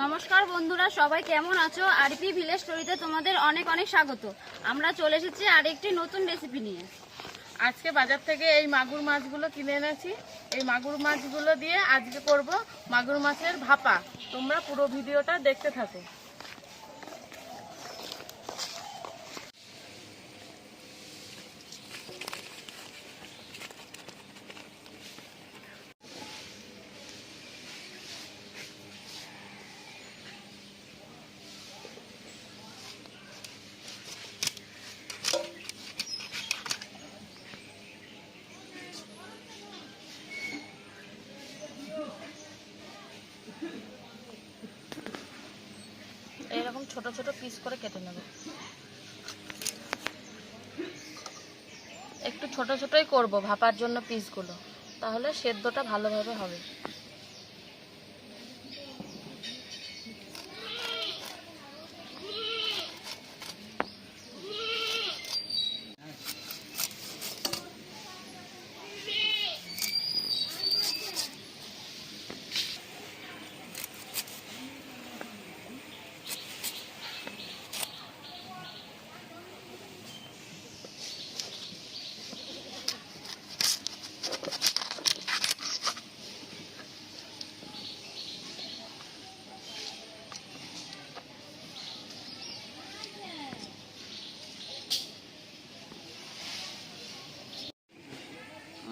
নমস্কার বন্ধুরা, সবাই কেমন আছো? আরপি ভিলেজ স্টোরিতে তোমাদের অনেক অনেক স্বাগত। আমরা চলে এসেছি আরেকটি নতুন রেসিপি নিয়ে। আজকে বাজার থেকে এই মাগুর মাছগুলো কিনে এনেছি। এই মাগুর মাছগুলো দিয়ে আজকে করব মাগুর মাছের ভাপা। তোমরা পুরো ভিডিওটা দেখতে থাকো। এইরকম ছোট ছোট পিস করে কেটে নেব। একটু ছোট ছোটই করব ভাপার জন্য পিসগুলো, তাহলে সেদ্ধটা ভালোভাবে হবে।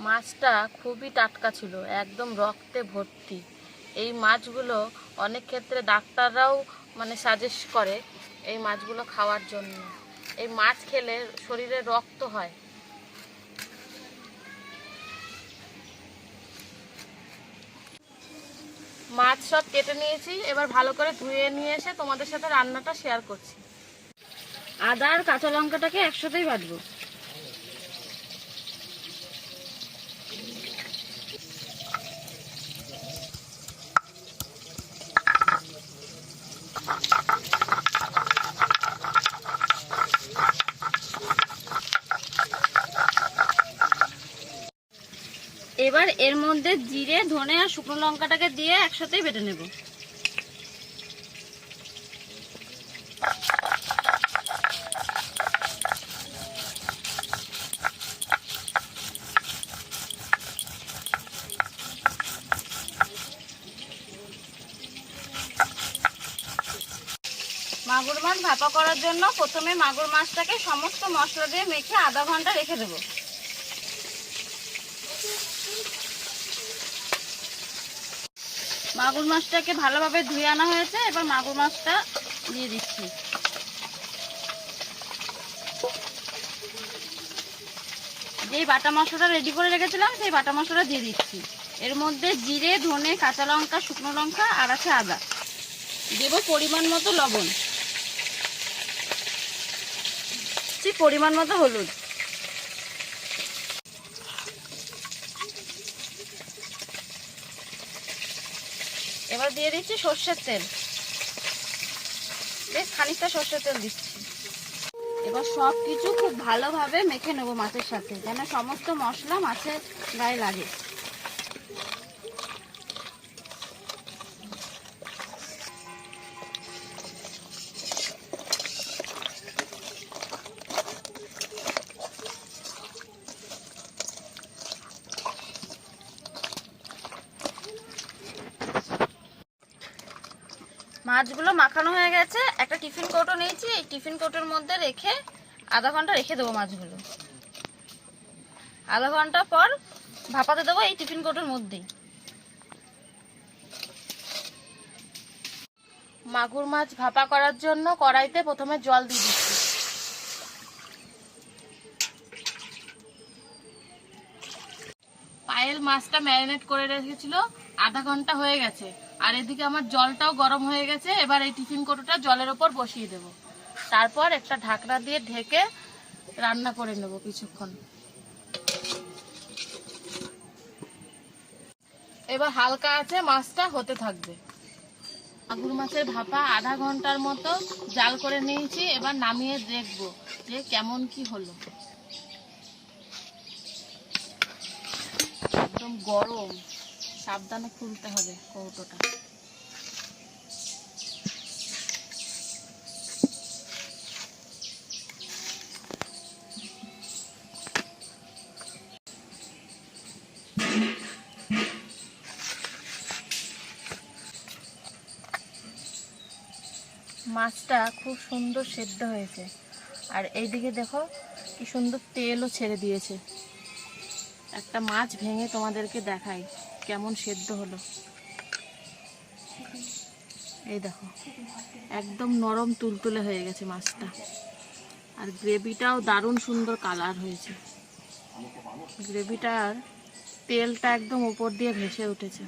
মাছটা খুবই টাটকা ছিল, একদম রক্তে ভর্তি। এই মাছগুলো অনেক ক্ষেত্রে ডাক্তাররাও সাজেস্ট করে এই মাছগুলো খাওয়ার জন্য। এই মাছ খেলে শরীরে রক্ত হয়। মাছ সব কেটে নিয়েছি, এবার ভালো করে ধুয়ে নিয়ে এসে তোমাদের সাথে রান্নাটা শেয়ার করছি। আদা আর কাঁচা লঙ্কাটাকে একসাথেই বাটবো। এবার এর মধ্যে জিরে, ধনে আর শুকনো লঙ্কাটাকে দিয়ে একসাথেই বেটে নেব। মাগুর মাছ ভাপা করার জন্য প্রথমে মাগুর মাছটাকে সমস্ত মশলা দিয়ে মেখে আধা ঘন্টা রেখে দেব। মাগুর মাছটাকে ভালোভাবে ধুয়ে আনা হয়েছে, এবার মাগুর মাছটা দিয়ে দিচ্ছি। যেই বাটা মশলাটা রেডি করে রেখেছিলাম সেই বাটা মশলাটা দিয়ে দিচ্ছি। এর মধ্যে জিরে, ধনে, কাঁচা লঙ্কা, শুকনো লঙ্কা আর আছে আদা। দেব পরিমাণ মতো লবণ, পরিমাণ মতো হলুদ। এবার দিয়ে দিচ্ছি সর্ষের তেল, বেশ খানিকটা সর্ষের তেল দিচ্ছি। এবার সব কিছু খুব ভালোভাবে মেখে নেবো মাছের সাথে, যেন সমস্ত মশলা মাছের গায়ে লাগে। মাছগুলো মাখানো হয়ে গেছে। একটা টিফিন কৌটো নিয়েছি, এই টিফিন কৌটোর মধ্যে রেখে আধা ঘন্টা রেখে দেবো মাছগুলো। আধা ঘন্টা পর ভাপাতে দেবো এই টিফিন কৌটোর মধ্যেই। মাগুর মাছ ভাপা করার জন্য কড়াইতে প্রথমে জল দিয়ে দিচ্ছি। পায়েল মাছটা ম্যারিনেট করে রেখেছিল, আধা ঘন্টা হয়ে গেছে। আর এদিকে আমার জলটাও গরম হয়ে গেছে। এবার এই টিফিন কৌটোটা জলের ওপর বসিয়ে দেব, তারপর একটা ঢাকনা দিয়ে ঢেকে রান্না করে নেব কিছুক্ষণ। এবার হালকা আছে মাছটা হতে থাকবে। মাগুর মাছের ভাপা আধা ঘন্টার মতো জাল করে নিয়েছি। এবার নামিয়ে দেখব যে কেমন কি হলো। একদম গরম, সাবধানে খুলতে হবে কৌটোটা। মাছটা খুব সুন্দর সেদ্ধ হয়েছে। আর এইদিকে দেখো কি সুন্দর তেলও ছেড়ে দিয়েছে। একটা মাছ ভেঙে তোমাদেরকে দেখাই কেমন সেদ্ধ হলো। এই দেখো একদম নরম তুলতুলে হয়ে গেছে মাছটা। আর গ্রেভিটাও দারুণ সুন্দর কালার হয়েছে। গ্রেভিটার তেলটা একদম উপর দিয়ে ভেসে উঠেছে।